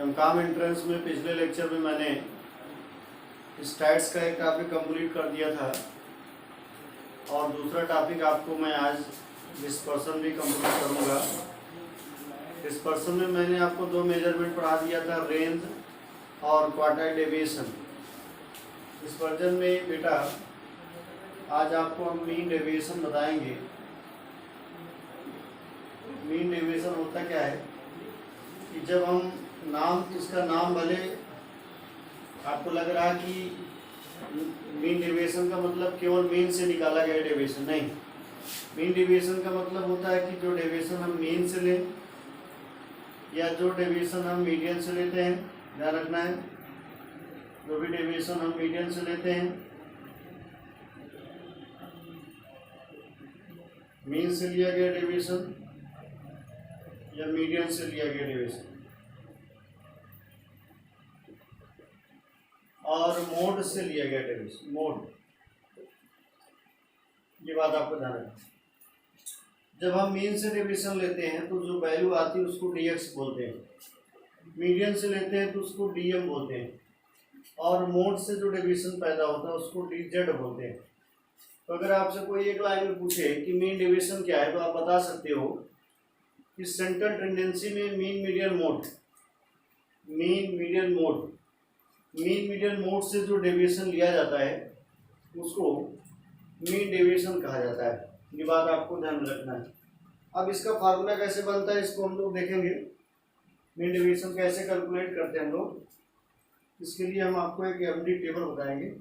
MCom entrance में पिछले lecture में मैंने स्टैट्स का एक टॉपिक कंप्लीट कर दिया था और दूसरा टॉपिक आपको मैं आज डिस्पर्सन भी कंप्लीट करूँगा। डिस्पर्सन में मैंने आपको दो मेजरमेंट पढ़ा दिया था, रेंज और क्वार्टाइल डेविएशन। डिस्पर्जन में बेटा आज आपको हम मीन डेविएशन बताएंगे। मीन डेविएशन होता क्या है कि जब हम इसका नाम भले आपको लग रहा है कि मीन डेविएशन का मतलब केवल मीन से निकाला गया डेविएशन, नहीं। मीन डेविएशन का मतलब होता है कि जो डेविएशन हम मीन से लें या जो डेविएशन हम मीडियन से लेते हैं, ध्यान रखना है, जो भी डेविएशन हम मीडियन से लेते हैं, मीन से लिया गया डेविएशन या मीडियन से लिया गया डेविएशन, और मोड से लिया गया डेविएशन, मोड, ये बात आपको ध्यान रखना। जब हम मीन से डेविएशन लेते हैं तो जो वैल्यू आती है उसको dx बोलते हैं, मीडियन से लेते हैं तो उसको dm बोलते हैं, और मोड से जो डेविएशन पैदा होता है उसको dz बोलते हैं। तो अगर आपसे कोई एक लाइन में पूछे कि मीन डेविएशन क्या है तो आप बता सकते हो कि सेंट्रल टेंडेंसी में mean median mode, mean median mode से जो डेविएशन लिया जाता है उसको मीन डेविएशन कहा जाता है। ये बात आपको ध्यान में रखना है। अब इसका फार्मूला कैसे बनता है इसको हम लोग देखेंगे। मीन डेविएशन कैसे कैलकुलेट करते हैं हम लोग, इसके लिए हम आपको एक एमडी टेबल बताएंगे।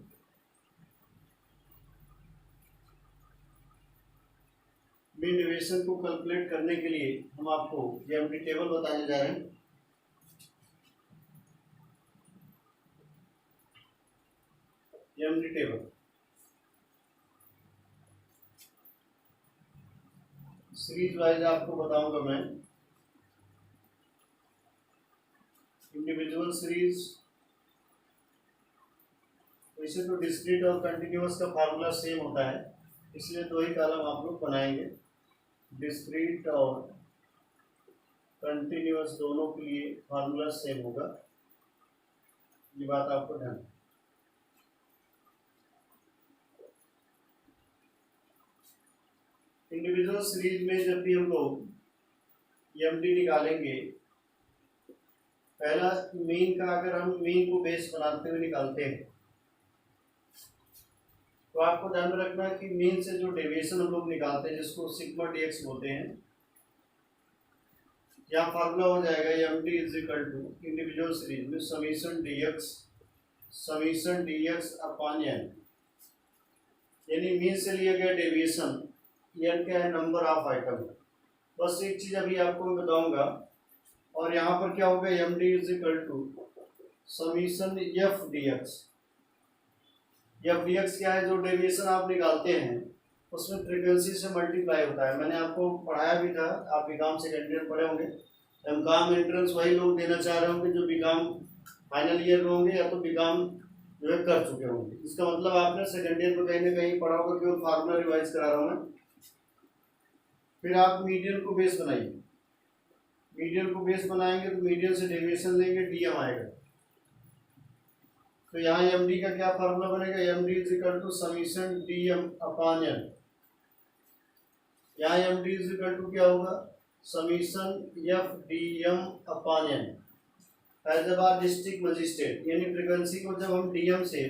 मीन डेविएशन को कैलकुलेट करने के लिए हम आपको एमडी टेबल बताने जा रहे हैं। एमडी टेबल सीरीज वाइज आपको बताऊंगा मैं। इंडिविजुअल सीरीज, वैसे तो डिस्क्रीट और कंटिन्यूअस का फार्मूला सेम होता है, इसलिए दो ही कॉलम आप लोग बनाएंगे। डिस्क्रीट और कंटिन्यूअस दोनों के लिए फार्मूला सेम होगा, ये बात आपको ध्यान। इंडिविजुअल सीरीज में जब भी हम लोग एमडी निकालेंगे, पहला मीन का अगर हम मीन को बेस बनाते हुए निकालते हैं तो आपको ध्यान में रखना कि मीन से जो डेविएशन हम लोग निकालते हैं जिसको सिग्मा dx बोलते हैं, यहाँ फार्मूला हो जाएगा MD is equal to individual series में समीशन dx अपॉन n, यानी मीन से लिया गया डेविएशन n क्या है, नंबर ऑफ आइटम। बस एक चीज अभी आपको मैं बताऊंगा, और यहाँ पर क्या होगा, md is equal to summation f dx। f dx क्या है, जो डेविएशन आप निकालते हैं उसमें फ्रीक्वेंसी से मल्टीप्लाई होता है। मैंने आपको पढ़ाया भी था, आप बीकॉम सेकेंड ईयर पढ़े होंगे। एमकॉम एंट्रेंस वही लोग देना चाह रहे होंगे जो बीकॉम फाइनल ईयर में होंगे या तो बीकॉम जो है कर चुके होंगे। इसका मतलब आपने सेकेंड ईयर में कहीं ना कहीं पढ़ा होगा, केवल फार्मूला रिवाइज करा रहा हूँ मैं। फिर आप मीडियन को बेस बनाइए, मीडियन को बेस बनाएंगे तो मीडियन से डेविएशन लेंगे, डीएम आएगा। तो यहाँ एमडी का क्या फार्मूला बनेगा, MD is equal to summation DM upon N. यहाँ एमडी इज इक्वल टू क्या होगा, summation F DM upon N. Faizabad district magistrate, यानी फ्रीक्वेंसी को जब हम डीएम से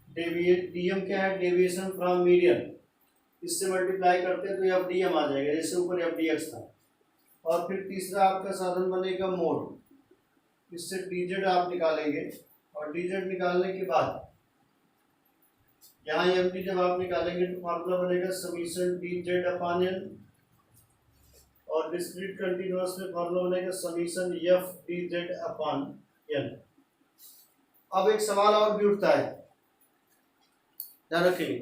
डीएम क्या है, डेविएशन फ्रॉम मीडियन, इससे मल्टीप्लाई करते हैं तो एफ डीएम आ जाएगा, जैसे ऊपर एफ डीएक्स था। और फिर तीसरा आपका साधन बनेगा मोड, इससे डीजेड आप निकालेंगे, और डीजेड निकालने के बाद यहाँ एमडी जब आप निकालेंगे तो फार्मूला बनेगा समीशन डीजेड अपॉन एन, और डिस्क्रीट कंटिन्यूअस में फार्मूला बनेगा summation F DZ upon N. अब एक सवाल और भी उठता है, ध्यान रखिए,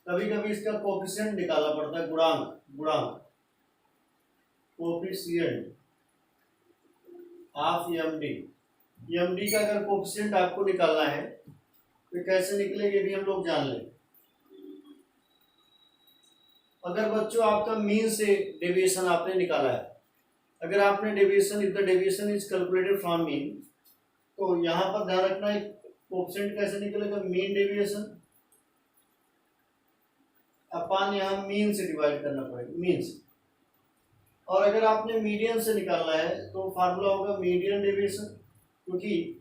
कभी कभी इसका कोफिशिएंट निकालना पड़ता है, गुणांक कोफिशिएंट ऑफ एमडी का अगर कोफिशिएंट आपको निकालना है तो कैसे निकलेगा भी हम लोग जान लें। अगर बच्चों आपका मीन से डेविएशन आपने निकाला है, अगर आपने deviation, if the deviation is calculated from mean, तो यहाँ पर ध्यान रखना है कोएफिशिएंट कैसे निकलेगा, मीन डेविएशन अपान यहाँ मीन से डिवाइड करना पड़ेगा, मीन से। और अगर आपने मीडियन से निकालना है तो फार्मूला होगा मीडियन डेविएशन, क्योंकि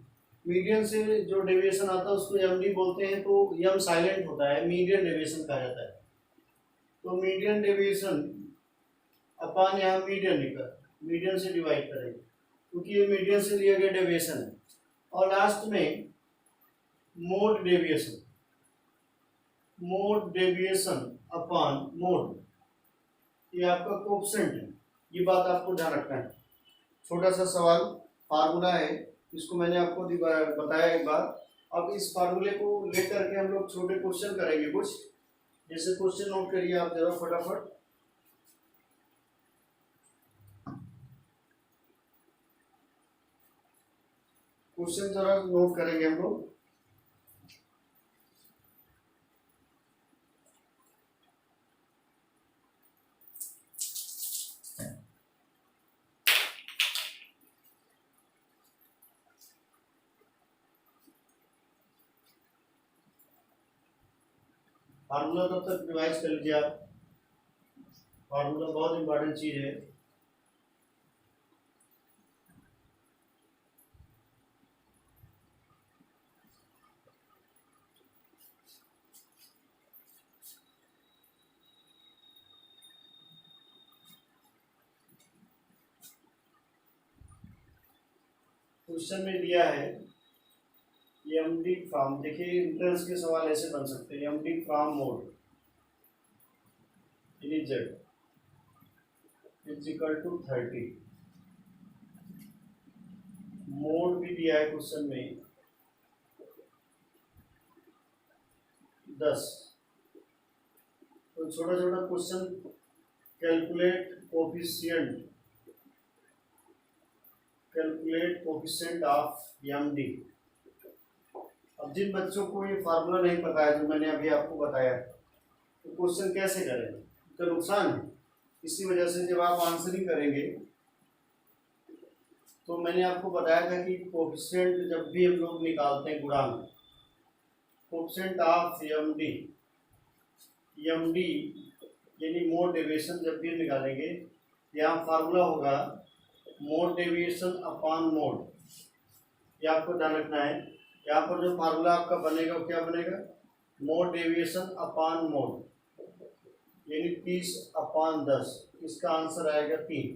मीडियन से जो डेविएशन आता है उसको एमडी बोलते हैं, तो यम साइलेंट होता है, मीडियन डेविएशन कहा जाता है। तो मीडियन डेविएशन अपान यहाँ मीडियन निकल, मीडियन से डिवाइड करेंगे क्योंकि ये मीडियन से लिया गया डेविएशन है। और लास्ट में मोड डेविएशन, मोड डेविएशन अपान मोड, ये आपका कोएफिशिएंट है, ये बात आपको ध्यान रखना है। छोटा सा सवाल फार्मूला है, इसको मैंने आपको बताया एक बार। अब इस फार्मूले को लेकर के हम लोग छोटे क्वेश्चन करेंगे कुछ, जैसे क्वेश्चन नोट करिए आप जरा फटाफट। क्वेश्चन जरा नोट करेंगे हम लोग। फार्मूला तब तक रिवाइज कर लीजिए आप, फार्मूला बहुत इंपॉर्टेंट चीज है। क्वेश्चन में दिया है एमडी फ्रॉम, देखिए इंट्रेंस के सवाल ऐसे बन सकते हैं, MD from mode in Z is equal to 30, mode भी दिया है क्वेश्चन में 10। तो छोटा छोटा question, calculate coefficient of MD. अब जिन बच्चों को ये फार्मूला नहीं पता है जो मैंने अभी आपको बताया, तो क्वेश्चन कैसे करेंगे, तो नुकसान है। इसी वजह से जब आप आंसरिंग करेंगे, तो मैंने आपको बताया था कि कोफिशिएंट जब भी हम लोग निकालते हैं गुणांक, कोफिशिएंट ऑफ एमडी यानी मोड डेविएशन जब भी निकालेंगे, यहाँ फार्मूला होगा मोड डेविएशन अपान मोड, ये आपको ध्यान रखना है। यहाँ पर जो फार्मूला आपका बनेगा वो क्या बनेगा, मोड डेविएशन अपान मोड, यानी 30 अपान 10, इसका आंसर आएगा 3।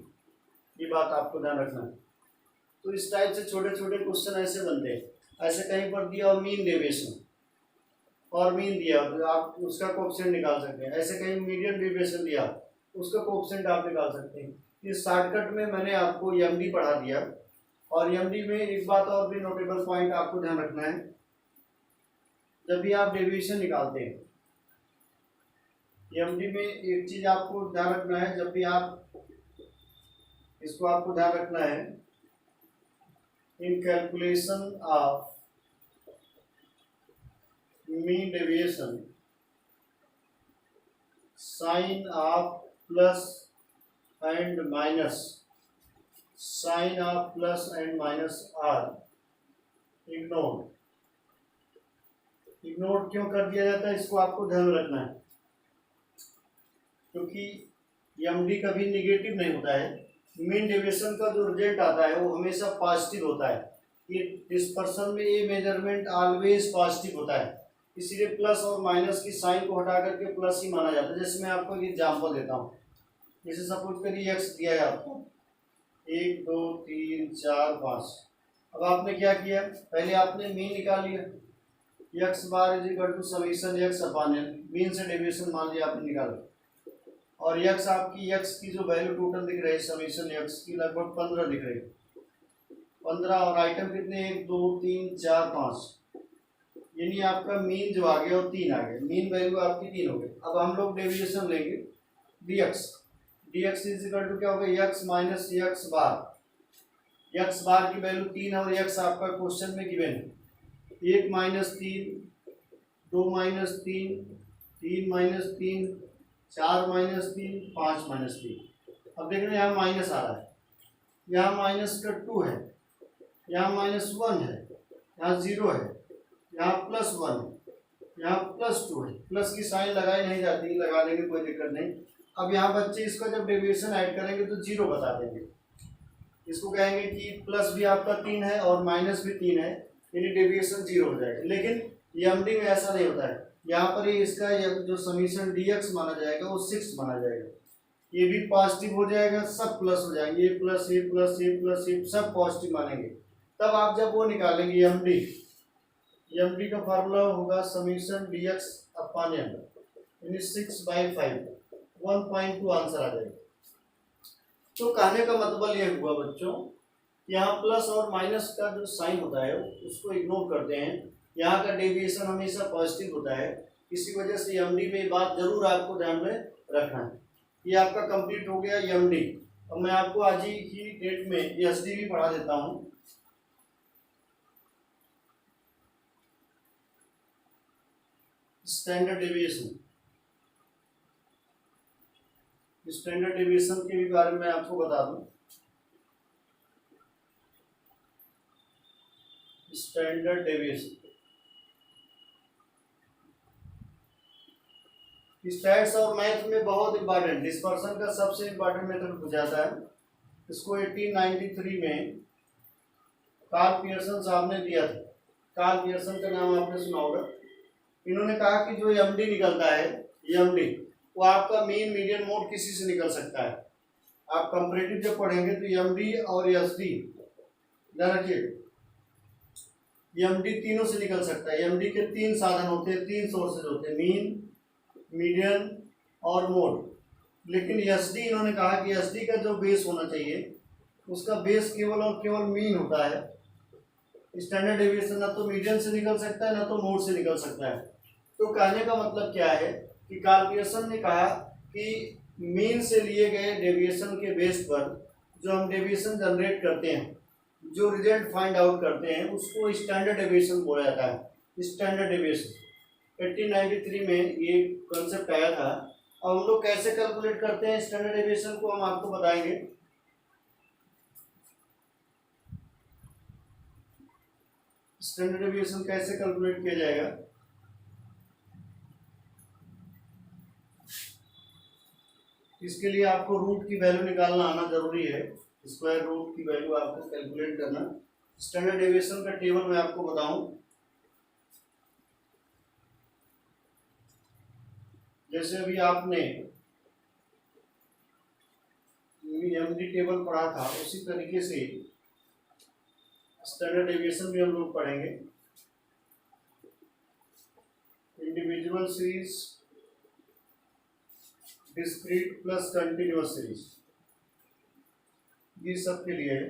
ये बात आपको ध्यान रखना है। तो इस टाइप से छोटे छोटे क्वेश्चन ऐसे बनते हैं। ऐसे कहीं पर दिया और मीन डेविएशन और मीन दिया, तो आप उसका कोएफिशिएंट निकाल सकते हैं। ऐसे कहीं मीडियन डेविएशन दिया, उसका कोएफिशिएंट आप निकाल सकते हैं। इस शॉर्टकट में मैंने आपको एमडी पढ़ा दिया। और एमडी में एक बात और भी नोटेबल पॉइंट आपको ध्यान रखना है, जब भी आप डेविएशन निकालते हैं एमडी में एक चीज आपको ध्यान रखना है, जब भी आप इसको आपको ध्यान रखना है, in calculation of mean deviation sign of plus and minus, sign of plus and minus are ignore क्यों कर दिया जाता है, इसको आपको ध्यान रखना है, क्योंकि एमडी कभी निगेटिव नहीं होता है। मीन डेविएशन का जो रिजल्ट आता है वो हमेशा पॉजिटिव होता है। ये डिस्पर्सन में ये मेजरमेंट ऑलवेज पॉजिटिव होता है, इसीलिए प्लस और माइनस की साइन को हटा करके प्लस ही माना जाता है। जैसे मैं आपको एक एग्जाम्पल देता हूँ, जैसे सपोज करिए एक्स दिया है आपको 1 2 3 4 5। अब आपने क्या किया, पहले आपने मीन निकाल लिया, X bar is equal to summation X upon N, mean से डेविएशन मान लिया आपने निकाला, और एक्स आपकी एक्स की जो वैल्यू टोटल दिख रही है समीशन एक्स की लगभग 15 दिख रही है, 15, और आइटम कितने 1 2 3 4 5, यानी आपका मीन जो आ गया वो 3 आ गया, मीन वैल्यू आपकी 3 हो गई। अब हम लोग डेविएशन लेंगे dx इज इक्वल टू क्या होगा, एक्स माइनस एक्स बार की वैल्यू 3 और एक्स आपका क्वेश्चन में गिवन है, 1 minus 3 2 minus 3 3 minus 3 4 minus 3 5 minus 3। अब देख रहे हैं यहाँ माइनस आ रहा है, यहाँ माइनस का 2 है, यहाँ माइनस 1 है, यहाँ 0 है, यहाँ +1 है, यहाँ +2 है। प्लस की साइन लगाई नहीं जाती, लगा देंगे कोई दिक्कत नहीं। अब यहाँ बच्चे इसका जब डेविएशन ऐड करेंगे तो 0 बता देंगे। इसको कहेंगे कि प्लस भी आपका 3 है और माइनस भी 3 है, यानी डेविएशन 0 हो जाएगा। लेकिन एमडी में ऐसा नहीं होता है। यहाँ पर ही इसका जो समीशन डीएक्स माना जाएगा वो 6 माना जाएगा। ये भी पॉजिटिव हो जाएगा, सब प्लस हो जाएंगे, ये प्लस ये प्लस ये प्लस ये सब पॉजिटिव मानेंगे। तब आप जब वो निकालेंगे एमडी, एमडी का फार्मूला होगा समीशन डीएक्स अपॉन एम, यानी 6/5, 1.2 आंसर आ जाएगा। तो कहने का मतलब ये हुआ बच्चों, यहाँ प्लस और माइनस का जो साइन होता है उसको इग्नोर करते हैं। यहाँ का डेविएशन हमेशा पॉजिटिव होता है, इसी वजह से एमडी में बात जरूर आपको ध्यान में रखना है। ये आपका कंप्लीट हो गया एमडी। अब मैं आपको आज ही की डेट में एसडी भी पढ़ा देता हूँ। स्टैंडर्ड डेविएशन, स्टैंडर्ड डेविएशन के भी बारे में आपको बता दूं। स्टैंडर्ड डेविएशन स्टैट्स और मैथ में बहुत इंपॉर्टेंट, डिस्पर्सन का सबसे इंपॉर्टेंट मेथड पूछा जाता है। इसको 1893 में कार्ल पियर्सन साहब ने दिया था। कार्ल पियर्सन का नाम आपने सुना होगा। इन्होंने कहा कि जो एमडी निकलता है, एमडी वो आपका मीन मीडियन मोड किसी से निकल सकता है। आप कंपैरेटिव जब पढ़ेंगे तो एमडी और एसडी रखिए, एमडी तीनों से निकल सकता है। एमडी के 3 साधन होते हैं, 3 सोर्सेज होते हैं, मीन, मीडियन और मोड। लेकिन एसडी इन्होंने कहा कि एसडी का जो बेस होना चाहिए उसका बेस केवल और केवल मीन होता है। स्टैंडर्ड डेविएशन ना तो मीडियन से निकल सकता है ना तो मोड से निकल सकता है। तो कहने का मतलब क्या है कि कार्ल पियर्सन ने कहा कि मीन से लिए गए डेविएशन के बेस पर जो हम डेविएशन जनरेट करते हैं, जो रिजल्ट फाइंड आउट करते हैं, उसको स्टैंडर्ड डेविएशन बोला जाता है। स्टैंडर्ड डेविएशन 1893 में ये कॉन्सेप्ट आया था। अब हम लोग कैसे कैलकुलेट करते हैं स्टैंडर्ड डेविएशन को, हम आपको बताएंगे। स्टैंडर्ड डेविएशन कैसे कैलकुलेट किया जाएगा। इसके लिए आपको रूट की वैल्यू निकालना आना जरूरी है। स्क्वायर रूट की वैल्यू आपको कैलकुलेट करना। स्टैंडर्ड डेविएशन का टेबल मैं आपको बताऊं। जैसे अभी आपने एमडी टेबल पढ़ा था, उसी तरीके से स्टैंडर्ड डेविएशन भी हम लोग पढ़ेंगे। Individual series, discrete plus continuous series, ये सब के लिए है।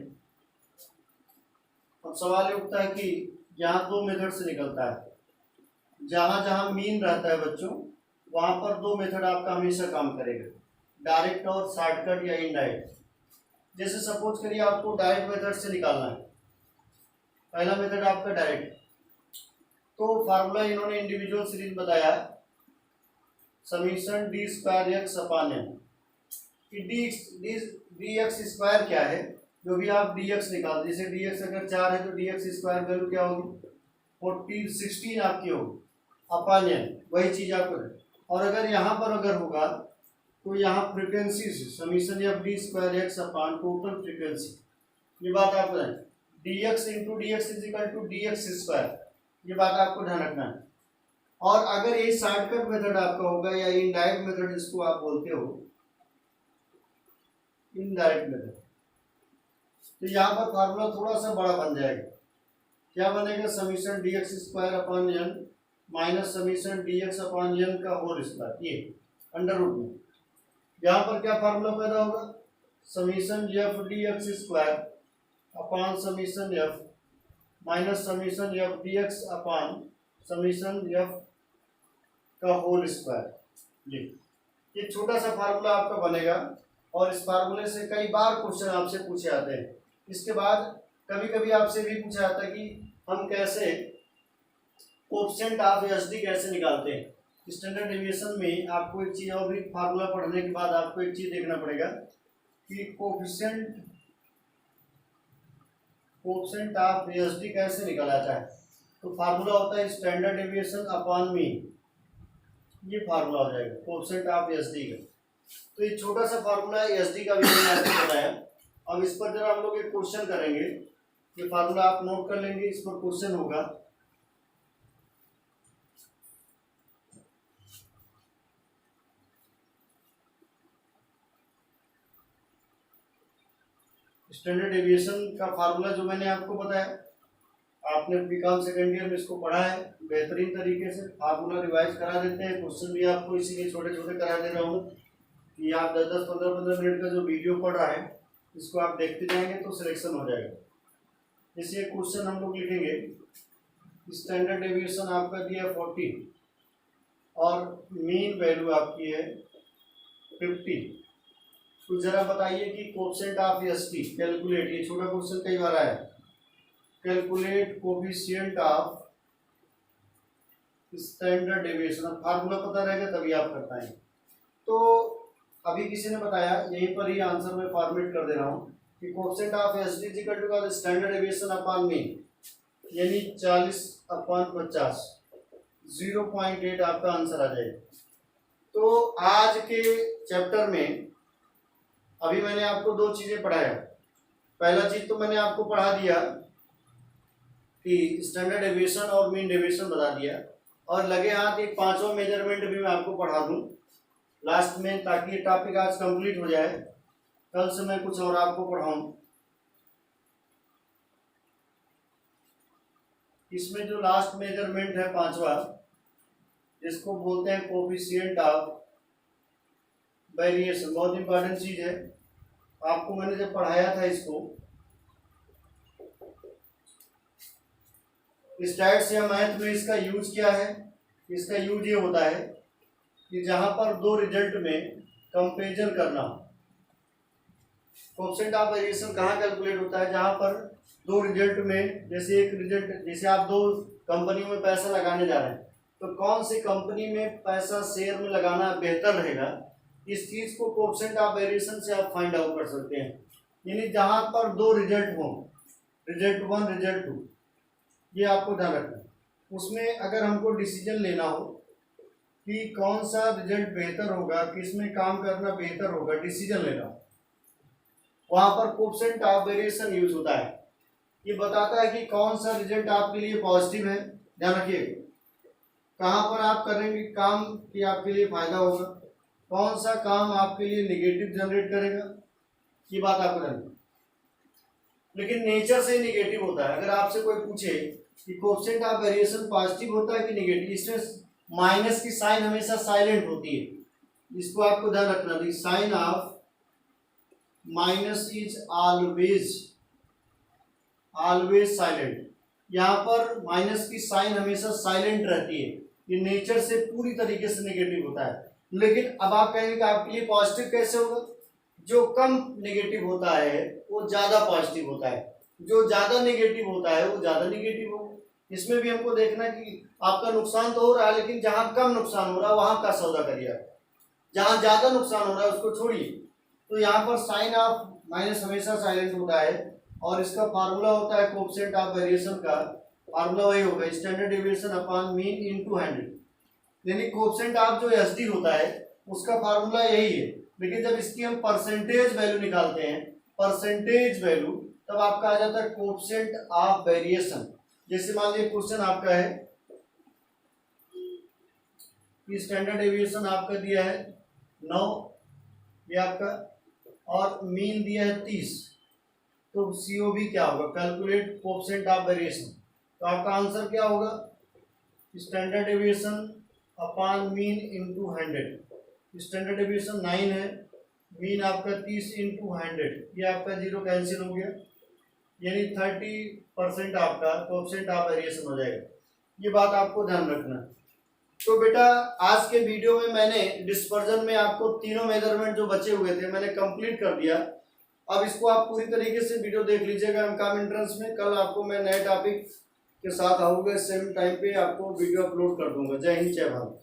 अब सवाल ये उठता है कि यहाँ 2 मेथड से निकलता है। जहां जहां मीन रहता है बच्चों, वहां पर 2 मेथड आपका हमेशा काम करेगा, डायरेक्ट और शॉर्टकट या इनडायरेक्ट। जैसे सपोज करिए आपको डायरेक्ट मेथड से निकालना है, पहला मेथड आपका डायरेक्ट। तो फार्मूला इन्होंने इंडिविजुअल सीरीज बताया, summation D square X upon M. D X square क्या है, जो भी आप डी एक्स निकाल, जैसे डी एक्स अगर 4 है तो डी एक्स स्क्वायर वैल्यू क्या होगी, 16 आपकी होगी अपॉन एम, वही चीज आपको है। और अगर यहाँ पर अगर होगा तो यहाँ फ्रीक्वेंसी से summation F D square X upon total frequency, ये बात आपको है, D X into D X is equal to D X square, ये बात आपको ध्यान रखना है। और अगर ये शॉर्टकट मेथड आपका होगा या इनडायरेक्ट मेथड जिसको आप बोलते हो, इनडायरेक्ट मेथड, तो यहाँ पर फार्मूला थोड़ा सा बड़ा बन जाएगा। क्या बनेगा, summation D X square upon N minus summation D X upon N का होल स्क्वायर, ये अंडर रूट में। यहाँ पर क्या फार्मूला पैदा होगा, summation F D X square upon summation F minus summation F D X upon summation F का whole square. ये छोटा सा फार्मूला आपका बनेगा और इस फार्मूले से कई बार क्वेश्चन आपसे पूछे आते हैं। इसके बाद कभी कभी आपसे भी पूछा जाता है कि हम कैसे कोएफिशिएंट ऑफ एसडी कैसे निकालते हैं। स्टैंडर्ड डेविएशन में आपको एक चीज और भी, फार्मूला पढ़ने के बाद आपको एक चीज देखना पड़ेगा कि कोएफिशिएंट कोएफिशिएंट ऑफ एसडी कैसे निकला जाए, तो फार्मूला होता है स्टैंडर्ड डेविएशन अपॉन मीन, ये फार्मूला हो जाएगा कोएफिशिएंट ऑफ एसडी का। तो ये छोटा सा फार्मूला है एसडी का भी मैंने आपको बताया। अब इस पर जरा हम लोग एक क्वेश्चन करेंगे, ये फार्मूला आप नोट कर लेंगे, इस पर क्वेश्चन होगा। स्टैंडर्ड डेविएशन का फार्मूला जो मैंने आपको बताया, आपने बीकॉम सेकेंड ईयर में इसको पढ़ा है बेहतरीन तरीके से। फार्मूला रिवाइज करा देते हैं, क्वेश्चन भी आपको इसीलिए छोटे छोटे करा दे रहा हूँ कि आप 10-10, 15-15 मिनट का जो वीडियो पढ़ रहा है इसको आप देखते जाएंगे तो सिलेक्शन हो जाएगा। जैसे क्वेश्चन हम लोग लिखेंगे, स्टैंडर्ड डेविएशन आपका दिया 40 और मीन वैल्यू आपकी है 50। तो जरा बताइए कि कोएफिशिएंट ऑफ एसटी कैलकुलेट, ये छोटा क्वेश्चन कई बार आया, calculate coefficient of standard deviation. Formula पता रहेगा तभी आप कर पाएंगे। तो अभी किसी ने बताया, यहीं पर ही आंसर में फॉर्मेट कर दे रहा हूँ कि coefficient of SD is equal to standard deviation upon mean, यानी 40/50, 0.8 आपका आंसर आ जाएगा। तो आज के चैप्टर में अभी मैंने आपको दो चीजें पढ़ाया। पहला चीज तो मैंने आपको पढ़ा दिया कि स्टैंडर्ड डेविएशन और मीन डेविएशन बता दिया, और लगे हाथ एक पांचवा मेजरमेंट भी मैं आपको पढ़ा दूं लास्ट में, ताकि ये टॉपिक आज कंप्लीट हो जाए, कल से मैं कुछ और आपको पढ़ाऊं। इसमें जो लास्ट मेजरमेंट है पांचवा, जिसको बोलते हैं कोएफिशिएंट ऑफ वेरिएशन, बहुत इंपॉर्टेंट चीज है। आपको मैंने जब पढ़ाया था इसको स्टैट्स या मैथ में, इसका यूज क्या है, इसका यूज ये होता है कि जहां पर दो रिजल्ट में कंपेरिजन करना हो। कोएफिशिएंट ऑफ वेरिएशन कहाँ कैलकुलेट होता है, जहां पर दो रिजल्ट में, जैसे एक रिजल्ट, जैसे आप दो कंपनियों में पैसा लगाने जा रहे हैं, तो कौन सी कंपनी में पैसा शेयर में लगाना बेहतर रहेगा, इस चीज को कोएफिशिएंट ऑफ वेरिएशन से आप फाइंड आउट कर सकते हैं। यानी जहां पर दो रिजल्ट हो, रिजल्ट 1 रिजल्ट 2, ये आपको ध्यान रखना है। उसमें अगर हमको डिसीजन लेना हो कि कौन सा रिजल्ट बेहतर होगा, किसमें काम करना बेहतर होगा, डिसीजन लेना हो, वहां पर कोएफिशिएंट ऑफ वेरिएशन यूज होता है। ये बताता है कि कौन सा रिजल्ट आपके लिए पॉजिटिव है, ध्यान रखिएगा, कहाँ पर आप करेंगे काम कि आपके लिए फायदा होगा, कौन सा काम आपके लिए नेगेटिव जनरेट करेगा, ये बात आपको जानना। लेकिन नेचर से नेगेटिव होता है। अगर आपसे कोई पूछे कि कोएफिशिएंट ऑफ वेरिएशन पॉजिटिव होता है कि नेगेटिव, इसमें माइनस की साइन हमेशा साइलेंट होती है, इसको आपको ध्यान रखना। The sign of minus is always silent. यहाँ पर माइनस की साइन हमेशा साइलेंट रहती है, ये नेचर से पूरी तरीके से नेगेटिव होता है। लेकिन अब आप कहेंगे कि आपके लिए पॉजिटिव कैसे होगा, जो कम नेगेटिव होता है वो ज्यादा पॉजिटिव होता है, जो ज्यादा नेगेटिव होता है वो ज्यादा नेगेटिव होगा। इसमें भी हमको देखना कि आपका नुकसान तो हो रहा है, लेकिन जहां कम नुकसान हो रहा है वहां का सौदा करिए, जहां ज्यादा नुकसान हो रहा है उसको छोड़िए। तो यहाँ पर साइन ऑफ माइनस हमेशा साइलेंट होता है, और इसका फार्मूला होता है कोएफिशिएंट ऑफ वेरिएशन का फार्मूला वही होगा standard deviation upon mean into 100। यानी कोएफिशिएंट ऑफ जो एसडी होता है उसका फार्मूला यही है, लेकिन जब इसकी हम परसेंटेज वैल्यू निकालते हैं, परसेंटेज वैल्यू, तब आपका आ जाता है कोएफिशिएंट ऑफ वेरिएशन। जैसे मान लीजिए क्वेश्चन आपका है कि स्टैंडर्ड डेविएशन आपका दिया है 9, ये आपका, और मीन दिया है 30, तो COV क्या होगा, कैलकुलेट कोएफिशिएंट ऑफ वेरिएशन। तो आपका आंसर क्या होगा, standard deviation upon mean into 100। Standard deviation 9 है, मीन आपका 30 इंटू 100, ये आपका 0 कैंसिल हो गया, यानी 30% आपका कोएफिशिएंट ऑफ वेरिएशन हो जाएगा। ये बात आपको ध्यान रखना। तो बेटा आज के वीडियो में मैंने डिस्पर्जन में आपको तीनों मेजरमेंट जो बचे हुए थे मैंने कंप्लीट कर दिया। अब इसको आप पूरी तरीके से वीडियो देख लीजिएगा एमकॉम एंट्रेंस में। कल आपको मैं नए टॉपिक के साथ आऊँगा, सेम टाइम पे आपको वीडियो अपलोड कर दूंगा। जय हिंद, जय भारत।